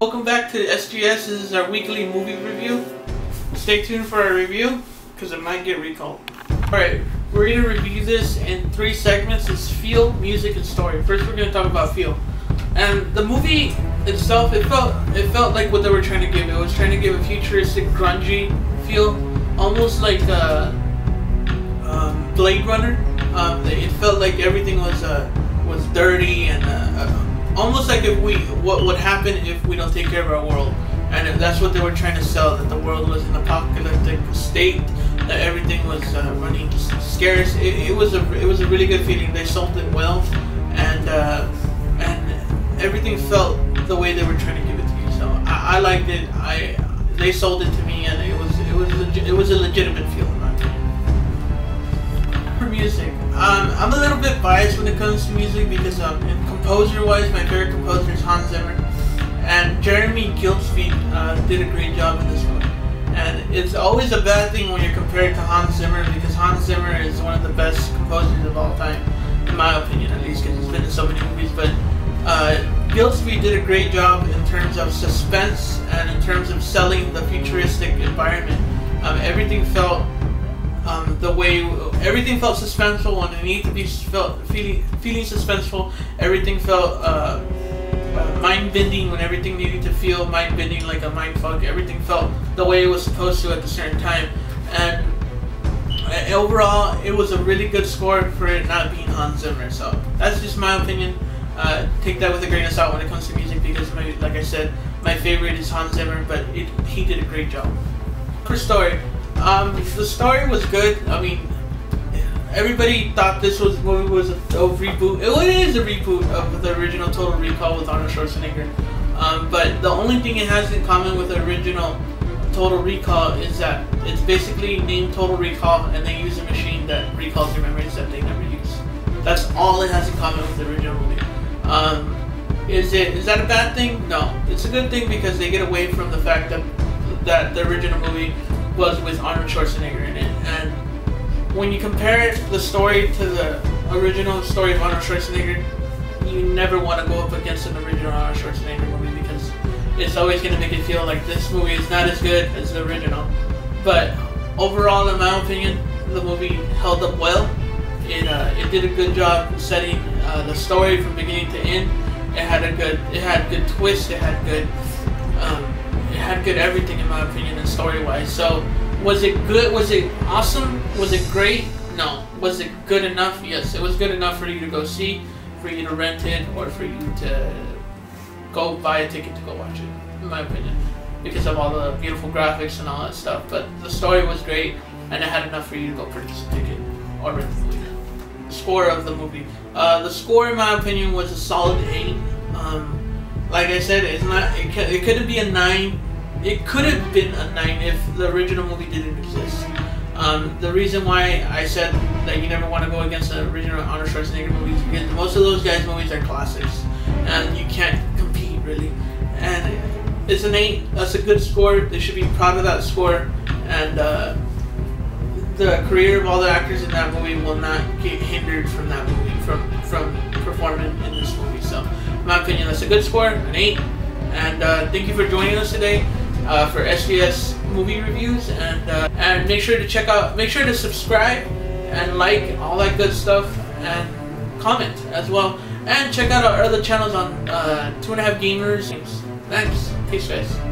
Welcome back to SGS. This is our weekly movie review. Stay tuned for our review because it might get recalled. Alright, we're going to review this in 3 segments. It's feel, music, and story. First we're going to talk about feel. And the movie itself, it felt like what they were trying to give. It was trying to give a futuristic, grungy feel. Almost like Blade Runner. It felt like everything was dirty and almost like what would happen if we don't take care of our world, and that's what they were trying to sell, that the world was an apocalyptic state, that everything was running scarce. It was a really good feeling. They sold it well, and everything felt the way they were trying to give it to you. So I liked it. They sold it to me, and it was a legitimate feel in my opinion. For music, I'm a little bit biased when it comes to music because composer-wise, my favorite composer is Hans Zimmer, and Jeremy Goldsmith did a great job in this one. And it's always a bad thing when you're compared to Hans Zimmer, because Hans Zimmer is one of the best composers of all time, in my opinion at least, because he's been in so many movies. But Goldsmith did a great job in terms of suspense and in terms of selling the futuristic environment. Everything felt everything felt suspenseful when it needed to be feeling suspenseful. Everything felt mind-bending when everything needed to feel mind-bending, like a mindfuck. Everything felt the way it was supposed to at a certain time. And overall, it was a really good score for it not being Hans Zimmer. So that's just my opinion. Take that with a grain of salt when it comes to music, because like I said, my favorite is Hans Zimmer, but he did a great job. For story, the story was good. I mean, everybody thought this movie was a reboot. It is a reboot of the original Total Recall with Arnold Schwarzenegger. But the only thing it has in common with the original Total Recall is that it's basically named Total Recall, and they use a machine that recalls your memories that they never use. That's all it has in common with the original movie. Is that a bad thing? No, it's a good thing because they get away from the fact that the original movie was with Arnold Schwarzenegger in it. And when you compare the story to the original story of Arnold Schwarzenegger, you never want to go up against an original Arnold Schwarzenegger movie, because it's always going to make it feel like this movie is not as good as the original. But overall, in my opinion, the movie held up well. It did a good job setting the story from beginning to end. It had good twists. It had good everything, in my opinion, and story-wise. So, was it good? Was it awesome? Was it great? No. Was it good enough? Yes, it was good enough for you to go see, for you to rent it, or for you to go buy a ticket to go watch it, in my opinion, because of all the beautiful graphics and all that stuff. But the story was great, and it had enough for you to go purchase a ticket or rent the movie. Score of the movie. The score, in my opinion, was a solid 8. Like I said, it couldn't be a 9. It could have been a 9 if the original movie didn't exist. The reason why I said that you never want to go against the original Arnold Schwarzenegger movies is because most of those guys' movies are classics, and you can't compete really. And it's an 8. That's a good score. They should be proud of that score. And the career of all the actors in that movie will not get hindered from that movie, from performing in this movie. So, in my opinion, that's a good score, an 8. And thank you for joining us today for SGS movie reviews. And make sure to subscribe and like all that good stuff, and comment as well. And check out our other channels on 2.5 Gamers. Thanks. Peace, guys.